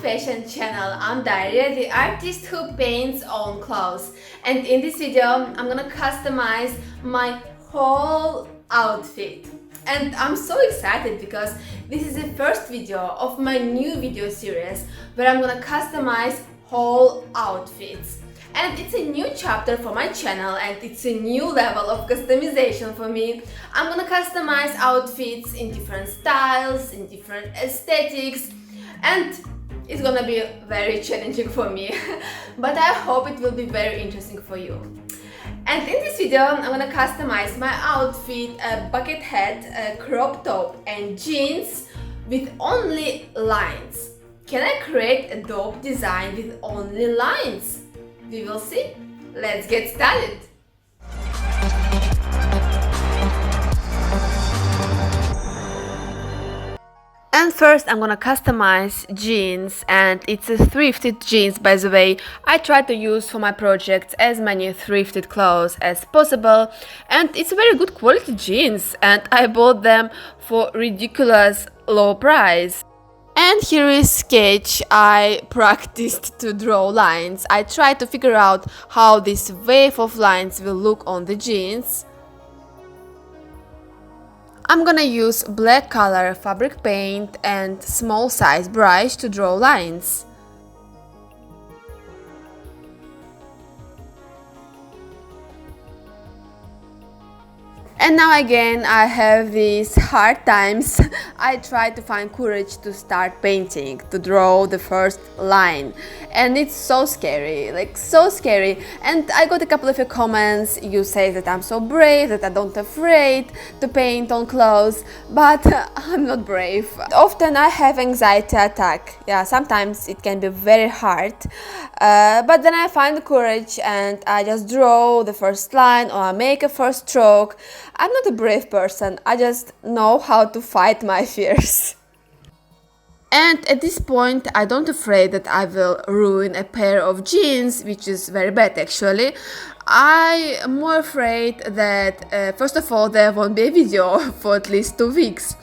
fashion channel. I'm Daria, the artist who paints on clothes, and in this video I'm gonna customize my whole outfit. And I'm so excited because this is the first video of my new video series where I'm gonna customize whole outfits. And it's a new chapter for my channel and it's a new level of customization for me. I'm gonna customize outfits in different styles, in different aesthetics, and it's gonna be very challenging for me. But I hope it will be very interesting for you. And in this video, I'm gonna customize my outfit, a bucket hat, a crop top and jeans with only lines. Can I create a dope design with only lines? We will see. Let's get started. And first I'm gonna customize jeans, and it's a thrifted jeans, by the way. I try to use for my projects as many thrifted clothes as possible, and it's a very good quality jeans and I bought them for ridiculous low price. And here is sketch I practiced to draw lines. I tried to figure out how this wave of lines will look on the jeans. I'm gonna use black color fabric paint and small size brush to draw lines. And now again I have these hard times. I try to find courage to start painting, to draw the first line, and it's so scary, like so scary. And I got a couple of your comments. You say that I'm so brave, that I don't afraid to paint on clothes, but I'm not brave. Often I have anxiety attack. Yeah, sometimes it can be very hard, but then I find the courage and I just draw the first line or I make a first stroke. I'm not a brave person, I just know how to fight my fears. And at this point, I don't afraid that I will ruin a pair of jeans, which is very bad actually. I am more afraid that, first of all, there won't be a video for at least 2 weeks.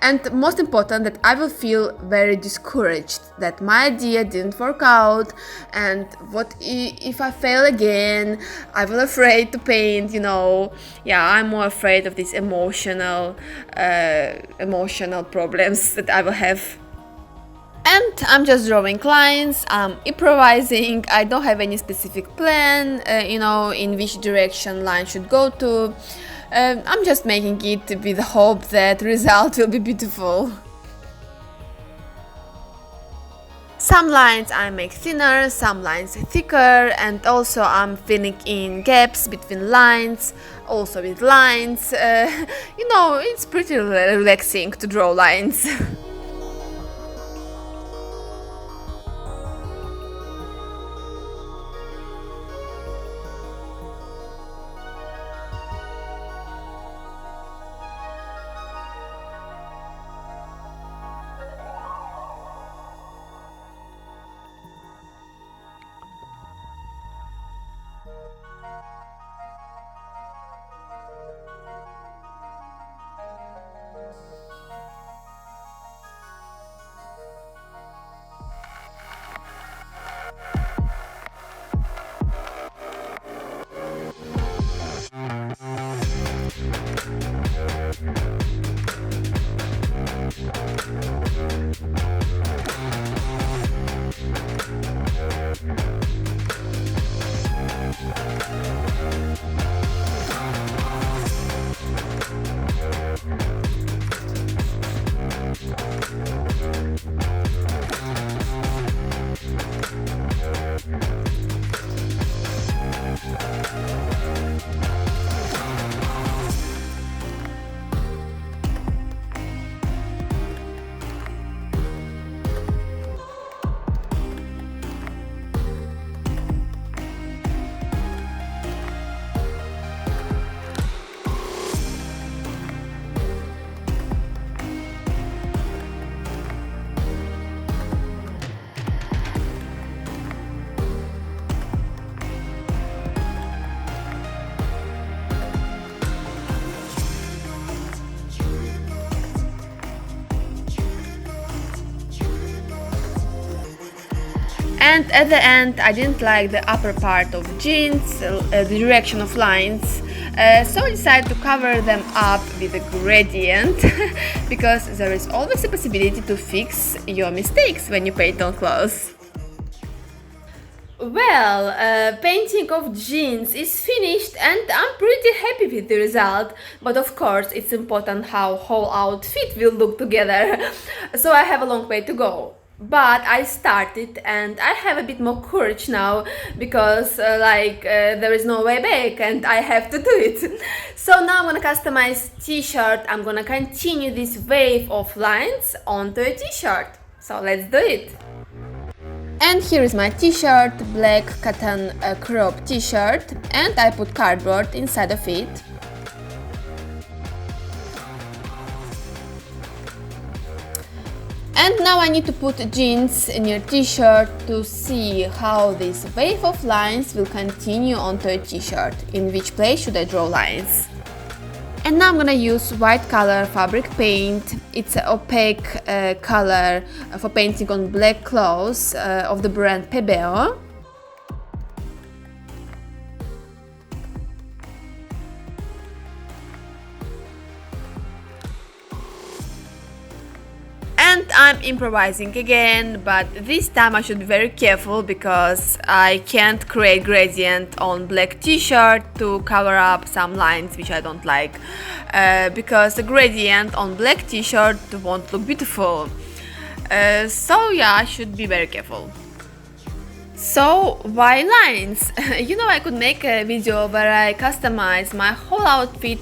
And most important, that I will feel very discouraged, that my idea didn't work out, and what if I fail again. I will afraid to paint, you know. Yeah, I'm more afraid of these emotional problems that I will have. And I'm just drawing lines, I'm improvising, I don't have any specific plan, in which direction line should go to. I'm just making it with the hope that the result will be beautiful. Some lines I make thinner, some lines thicker, and also I'm filling in gaps between lines, also with lines. It's pretty relaxing to draw lines. And at the end, I didn't like the upper part of jeans, the direction of lines, so I decided to cover them up with a gradient because there is always a possibility to fix your mistakes when you paint on clothes. Well, painting of jeans is finished and I'm pretty happy with the result, but of course it's important how whole outfit will look together, so I have a long way to go. But I started and I have a bit more courage now because there is no way back and I have to do it. So now I'm gonna customize t-shirt. I'm gonna continue this wave of lines onto a t-shirt. So let's do it. And here is my t-shirt, black cotton crop t-shirt, and I put cardboard inside of it. And now I need to put jeans in your t-shirt to see how this wave of lines will continue onto a t-shirt. In which place should I draw lines? And now I'm gonna use white color fabric paint. It's an opaque color for painting on black clothes of the brand Pebeo. And I'm improvising again, but this time I should be very careful because I can't create gradient on black t-shirt to cover up some lines which I don't like, because the gradient on black t-shirt won't look beautiful. So yeah, I should be very careful. So why lines? I could make a video where I customize my whole outfit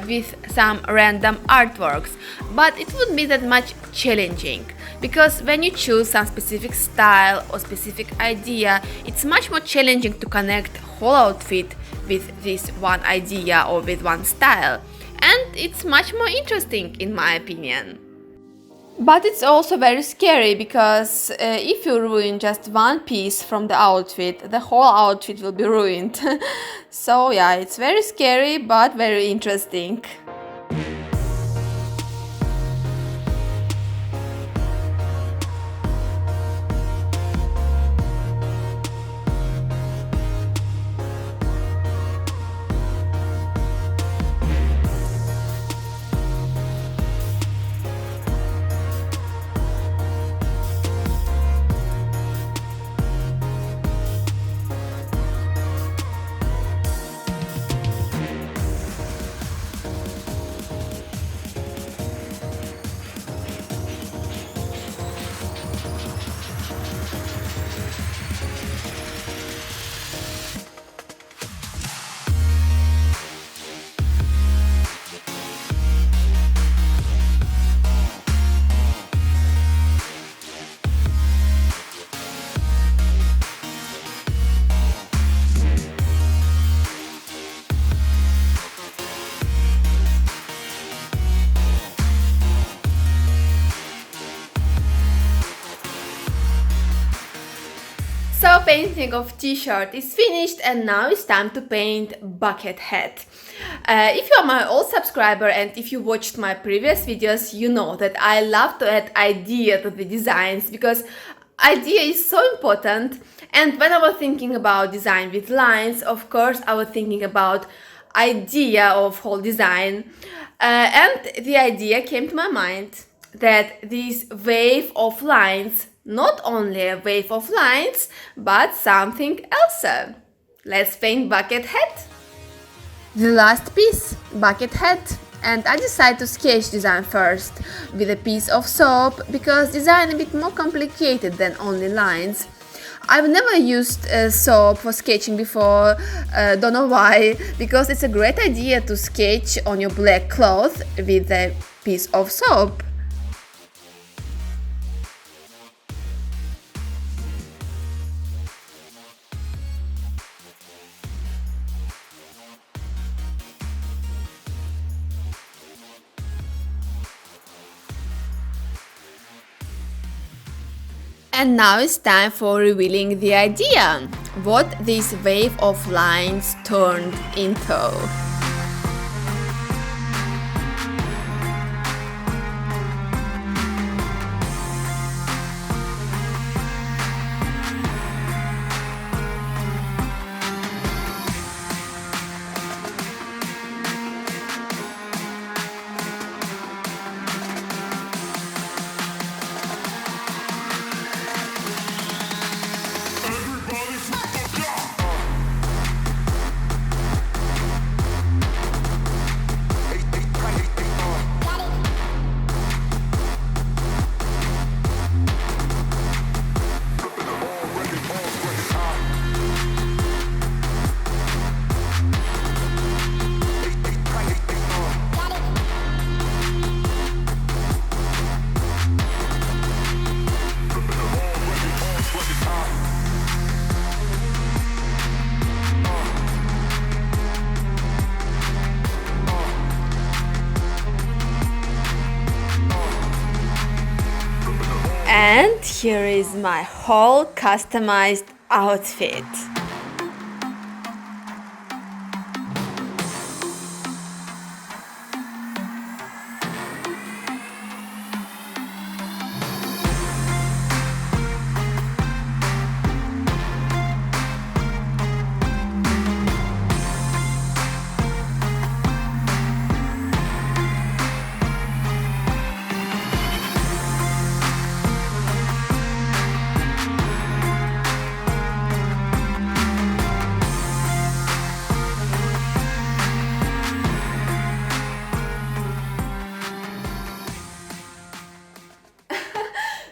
with some random artworks, but it wouldn't be that much challenging because when you choose some specific style or specific idea, it's much more challenging to connect whole outfit with this one idea or with one style, and it's much more interesting in my opinion. But it's also very scary because if you ruin just one piece from the outfit, the whole outfit will be ruined. So yeah, it's very scary but very interesting. So painting of t-shirt is finished and now it's time to paint bucket hat. If you are my old subscriber and if you watched my previous videos, you know that I love to add idea to the designs because idea is so important. And when I was thinking about design with lines, of course I was thinking about idea of whole design, and the idea came to my mind that this wave of lines, not only a wave of lines, but something else. Let's paint bucket hat. The last piece, bucket hat. And I decided to sketch design first with a piece of soap because design a bit more complicated than only lines. I've never used soap for sketching before, don't know why, because it's a great idea to sketch on your black cloth with a piece of soap. And now it's time for revealing the idea, what this wave of lines turned into. here is my whole customized outfit.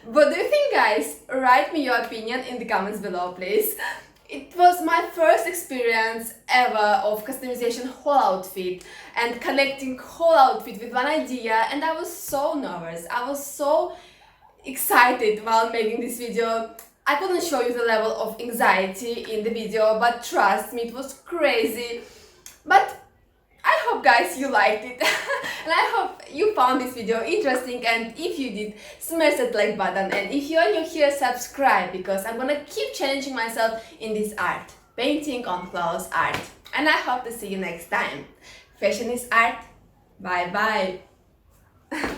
What do you think, guys? Write me your opinion in the comments below, please. It was my first experience ever of customization whole outfit and connecting whole outfit with one idea, and I was so nervous. I was so excited while making this video. I couldn't show you the level of anxiety in the video, but trust me, it was crazy. But I hope, guys, you liked it and I hope you found this video interesting, and if you did, smash that like button, and if you're new here, subscribe, because I'm gonna keep challenging myself in this art, painting on clothes art, and I hope to see you next time. Fashion is art. Bye bye.